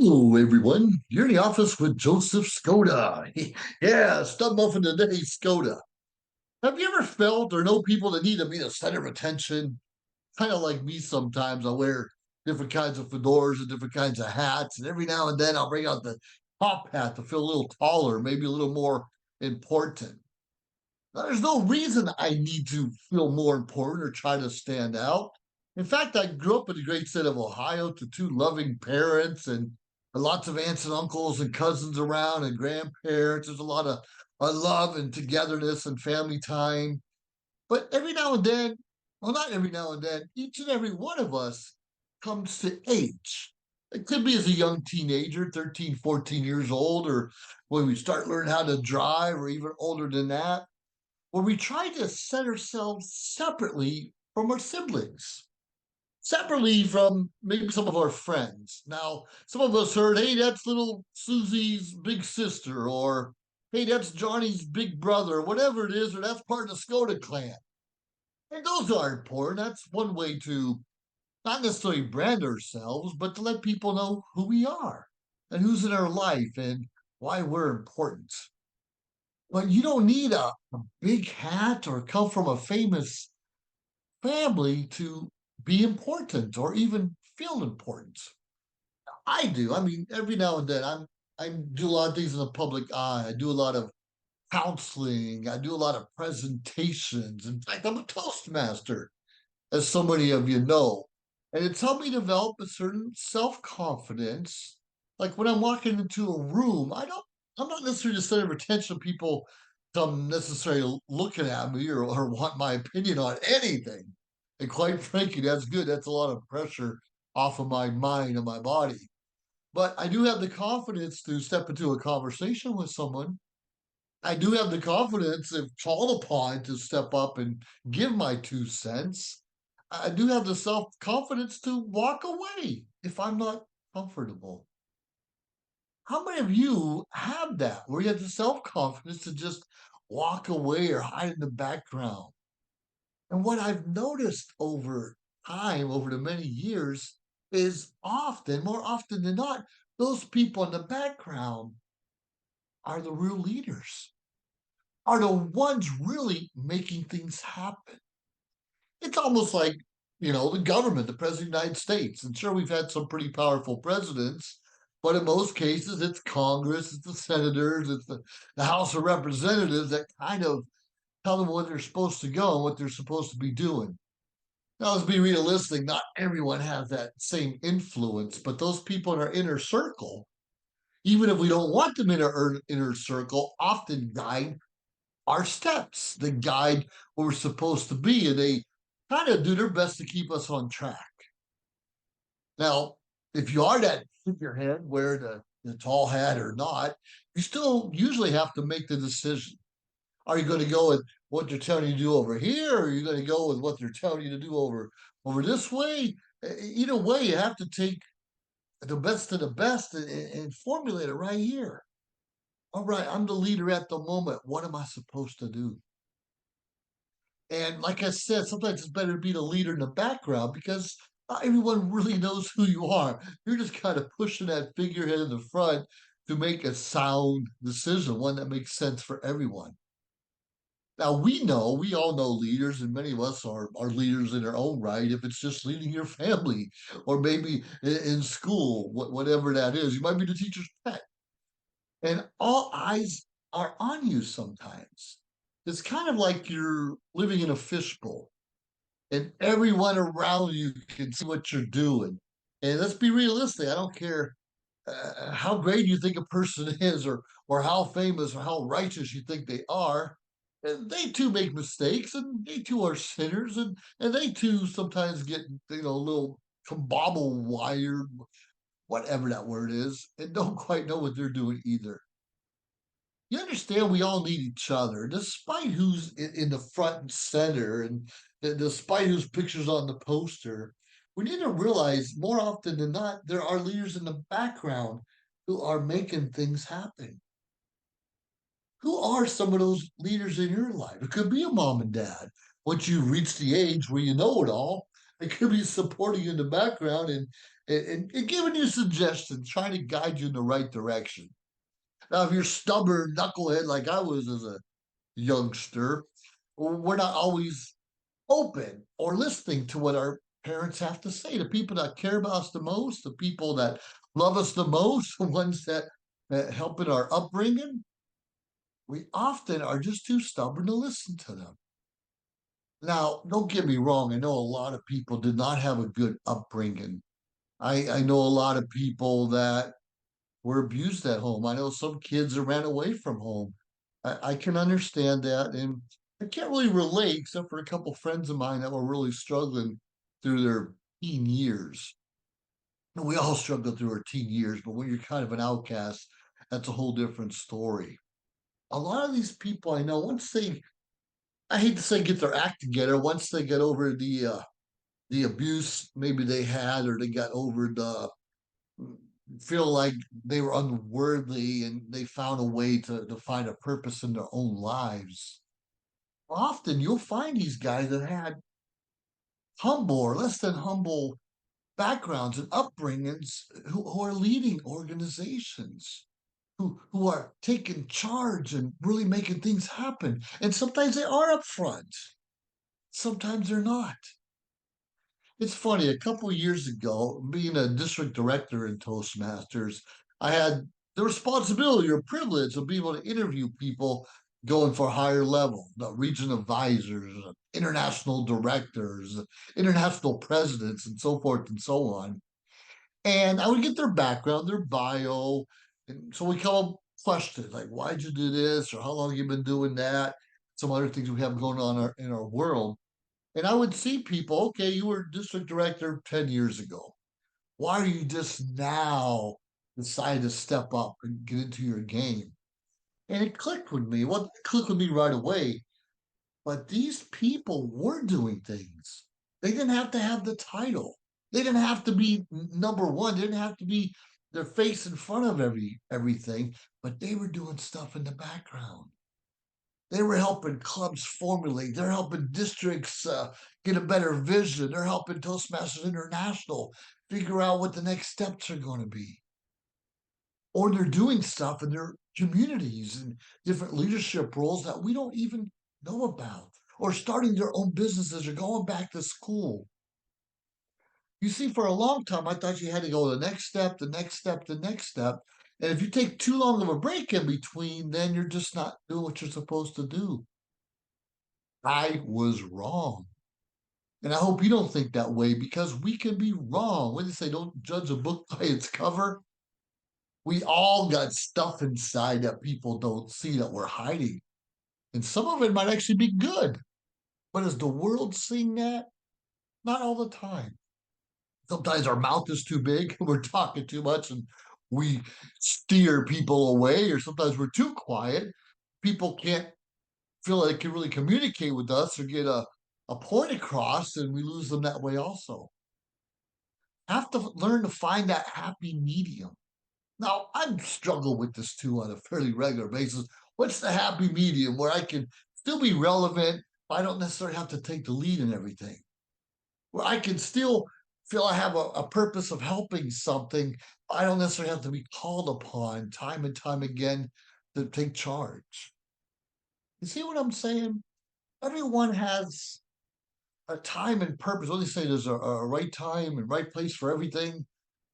Hello, everyone. You're in the office with Joseph Skoda. Yeah, Stud Muffin today, Skoda. Have you ever felt or know people that need to be the center of attention? Kind of like me sometimes. I wear different kinds of fedoras and different kinds of hats, and every now and then I'll bring out the top hat to feel a little taller, maybe a little more important. Now, there's no reason I need to feel more important or try to stand out. In fact, I grew up in the great state of Ohio to two loving parents and lots of aunts and uncles and cousins around and grandparents. There's a lot of love and togetherness and family time. But every now and then, well, not every now and then, each and every one of us comes to age. It could be as a young teenager, 13, 14 years old, or when we start learning how to drive, or even older than that where we try to set ourselves separately from our siblings, separately from maybe some of our friends. Now, some of us heard, hey, that's little Susie's big sister, or hey, that's Johnny's big brother, or whatever it is, or that's part of the Skoda clan. And those are important. That's one way to not necessarily brand ourselves, but to let people know who we are and who's in our life and why we're important. But you don't need a big hat or come from a famous family to be important or even feel important. I do. I mean, every now and then I do a lot of things in the public eye. I do a lot of counseling. I do a lot of presentations. In fact, I'm a Toastmaster, as so many of you know. And it's helped me develop a certain self-confidence. Like when I'm walking into a room, I'm not necessarily the center of attention. People come necessarily looking at me or want my opinion on anything. And quite frankly, that's good. That's a lot of pressure off of my mind and my body. But I do have the confidence to step into a conversation with someone. I do have the confidence, if called upon, to step up and give my 2 cents. I do have the self confidence to walk away if I'm not comfortable. How many of you have that where you have the self confidence to just walk away or hide in the background? And what I've noticed over time, over the many years, is often, more often than not, those people in the background are the real leaders, are the ones really making things happen. It's almost like, the government, the president of the United States. And sure, we've had some pretty powerful presidents, but in most cases, it's Congress, it's the senators, it's the House of Representatives that kind of tell them where they're supposed to go and what they're supposed to be doing. Now, let's be realistic. Not everyone has that same influence, but those people in our inner circle, even if we don't want them in our inner circle, often guide our steps. They guide where we're supposed to be, and they kind of do their best to keep us on track. Now, if you are that figurehead, wear the tall hat or not, you still usually have to make the decision. Are you going to go with what they're telling you to do over here, or are you going to go with what they're telling you to do over this way? Either way, you have to take the best of the best and formulate it right here. All right, I'm the leader at the moment. What am I supposed to do? And like I said, sometimes it's better to be the leader in the background because not everyone really knows who you are. You're just kind of pushing that figurehead in the front to make a sound decision, one that makes sense for everyone. Now we all know leaders, and many of us are leaders in our own right. If it's just leading your family, or maybe in school, whatever that is, you might be the teacher's pet, and all eyes are on you sometimes. It's kind of like you're living in a fishbowl, and everyone around you can see what you're doing. And let's be realistic. I don't care how great you think a person is, or how famous or how righteous you think they are. And they too make mistakes, and they too are sinners, and they too sometimes get a little combobble wired, whatever that word is, and don't quite know what they're doing either. You understand we all need each other, despite who's in the front and center, and despite whose pictures on the poster. We need to realize more often than not, there are leaders in the background who are making things happen. Who are some of those leaders in your life? It could be a mom and dad. Once you reach the age where you know it all, It could be supporting you in the background and giving you suggestions, trying to guide you in the right direction. Now, if you're stubborn knucklehead like I was as a youngster, we're not always open or listening to what our parents have to say. The people that care about us the most, the people that love us the most, the ones that help in our upbringing, we often are just too stubborn to listen to them. Now, don't get me wrong. I know a lot of people did not have a good upbringing. I know a lot of people that were abused at home. I know some kids that ran away from home. I can understand that. And I can't really relate, except for a couple friends of mine that were really struggling through their teen years. And we all struggle through our teen years, but when you're kind of an outcast, that's a whole different story. A lot of these people I know, once they, I hate to say get their act together, once they get over the abuse maybe they had, or they got over the feel like they were unworthy and they found a way to find a purpose in their own lives. Often you'll find these guys that had humble or less than humble backgrounds and upbringings who are leading organizations, who are taking charge and really making things happen. And sometimes they are upfront, sometimes they're not. It's funny, a couple of years ago, being a district director in Toastmasters, I had the responsibility or privilege of being able to interview people going for higher level, the region advisors, international directors, international presidents, and so forth and so on. And I would get their background, their bio. And so we come up questions like, why'd you do this? Or how long have you been doing that? Some other things we have going on in our world. And I would see people, okay, you were district director 10 years ago. Why are you just now decide to step up and get into your game? And it clicked with me. Well, it clicked with me right away. But these people were doing things. They didn't have to have the title. They didn't have to be number one. They didn't have to be their face in front of everything, but they were doing stuff in the background. They were helping clubs formulate. They're helping districts get a better vision. They're helping Toastmasters International figure out what the next steps are going to be. Or they're doing stuff in their communities and different leadership roles that we don't even know about. Or starting their own businesses or going back to school. You see, for a long time, I thought you had to go the next step, the next step, the next step. And if you take too long of a break in between, then you're just not doing what you're supposed to do. I was wrong. And I hope you don't think that way because we can be wrong. When they say don't judge a book by its cover, we all got stuff inside that people don't see that we're hiding. And some of it might actually be good. But is the world seeing that? Not all the time. Sometimes our mouth is too big, we're talking too much, and we steer people away, or sometimes we're too quiet. People can't feel like they can really communicate with us or get a point across, and we lose them that way also. Have to learn to find that happy medium. Now, I struggle with this too on a fairly regular basis. What's the happy medium where I can still be relevant, but I don't necessarily have to take the lead in everything? Where I can still feel I have a purpose of helping something. I don't necessarily have to be called upon time and time again to take charge. You see what I'm saying? Everyone has a time and purpose. What they say, there's a right time and right place for everything.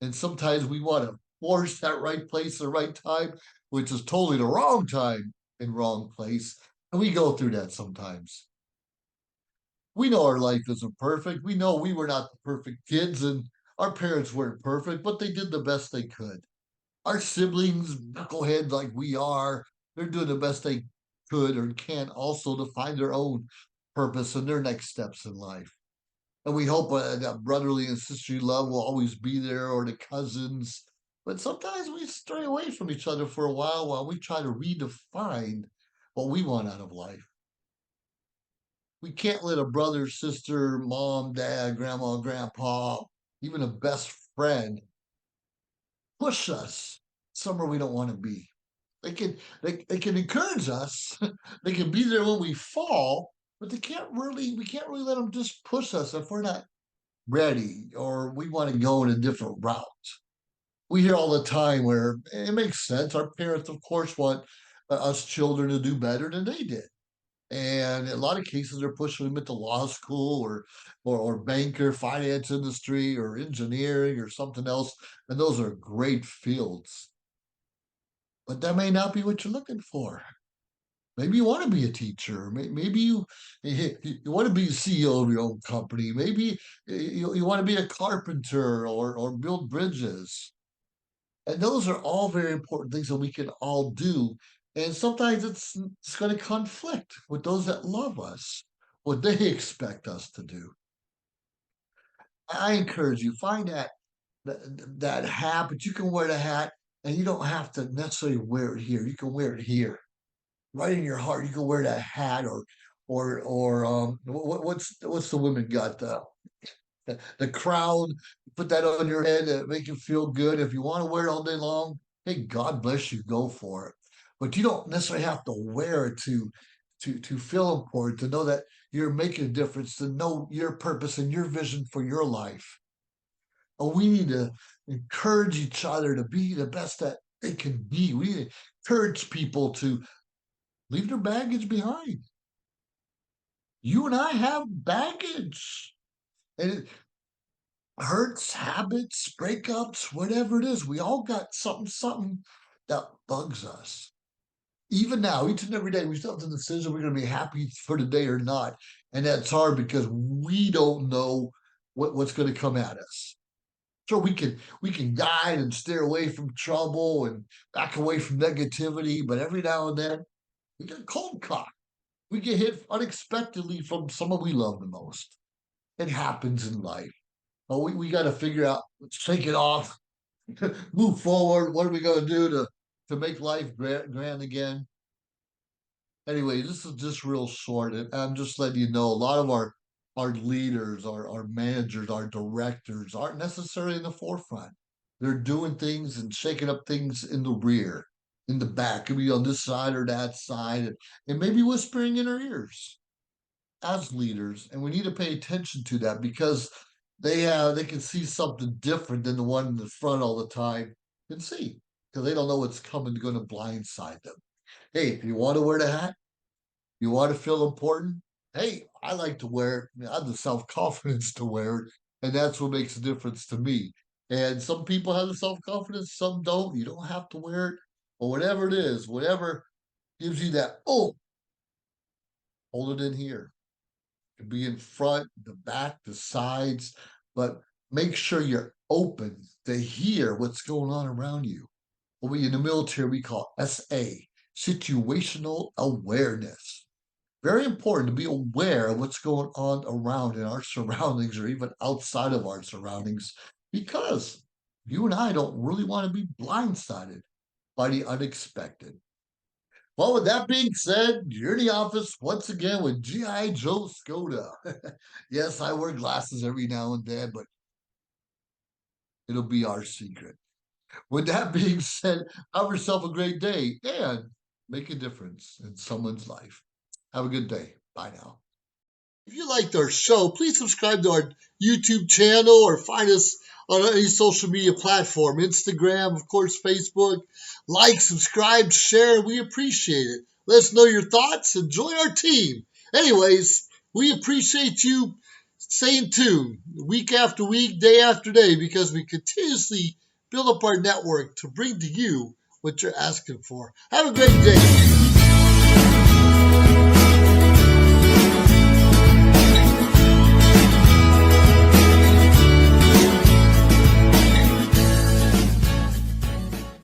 And sometimes we want to force that right place, the right time, which is totally the wrong time and wrong place. And we go through that sometimes. We know our life isn't perfect. We know we were not the perfect kids and our parents weren't perfect, but they did the best they could. Our siblings, knuckleheads like we are, they're doing the best they could or can also to find their own purpose and their next steps in life. And we hope that brotherly and sisterly love will always be there, or the cousins. But sometimes we stray away from each other for a while we try to redefine what we want out of life. We can't let a brother, sister, mom, dad, grandma, grandpa, even a best friend push us somewhere we don't want to be. They can encourage us. They can be there when we fall, but they can't really we can't really let them just push us if we're not ready or we want to go in a different route. We hear all the time where it makes sense. Our parents, of course, want us children to do better than they did. And in a lot of cases, they're pushing them into law school or banker, finance industry, or engineering or something else. And those are great fields. But that may not be what you're looking for. Maybe you want to be a teacher. Maybe you want to be the CEO of your own company. Maybe you want to be a carpenter or build bridges. And those are all very important things that we can all do. And sometimes it's going to conflict with those that love us, what they expect us to do. I encourage you, find that hat, but you can wear the hat and you don't have to necessarily wear it here. You can wear it here, right in your heart. You can wear that hat or what's the women got the crown, put that on your head to make you feel good. If you want to wear it all day long, hey, God bless you, go for it. But you don't necessarily have to wear it to feel important, to know that you're making a difference, to know your purpose and your vision for your life. And we need to encourage each other to be the best that they can be. We need to encourage people to leave their baggage behind. You and I have baggage. And hurts, habits, breakups, whatever it is, we all got something that bugs us. Even now, each and every day, we still have the decision we're going to be happy for the day or not. And that's hard because we don't know what's going to come at us. Sure, we can guide and steer away from trouble and back away from negativity, but every now and then we get cold caught. We get hit unexpectedly from someone we love the most. It happens in life. Oh, we got to figure out, shake it off, move forward. What are we going to do to make life grand again? Anyway, this is just real short, and I'm just letting you know a lot of our leaders, our managers, our directors aren't necessarily in the forefront. They're doing things and shaking up things in the rear, in the back, could be on this side or that side, and maybe whispering in our ears as leaders, and we need to pay attention to that because they can see something different than the one in the front all the time can see because they don't know what's coming going to blindside them. Hey, if you want to wear the hat, you want to feel important. Hey, I like to wear it. I have the self confidence to wear it, and that's what makes a difference to me. And some people have the self confidence, some don't. You don't have to wear it, or whatever it is, whatever gives you that. Oh, hold it in here could be in front, the back, the sides, but make sure you're open to hear what's going on around you. What we in the military we call SA, situational awareness. Very important to be aware of what's going on around in our surroundings or even outside of our surroundings because you and I don't really want to be blindsided by the unexpected. Well, with that being said, you're in the office once again with G.I. Joe Skoda. Yes, I wear glasses every now and then, but it'll be our secret. With that being said, have yourself a great day and make a difference in someone's life. Have a good day. Bye now. If you liked our show, please subscribe to our YouTube channel or find us on any social media platform, Instagram, of course, Facebook. Like, subscribe, share. We appreciate it. Let us know your thoughts and join our team. Anyways, we appreciate you staying tuned week after week, day after day, because we continuously build up our network to bring to you what you're asking for. Have a great day.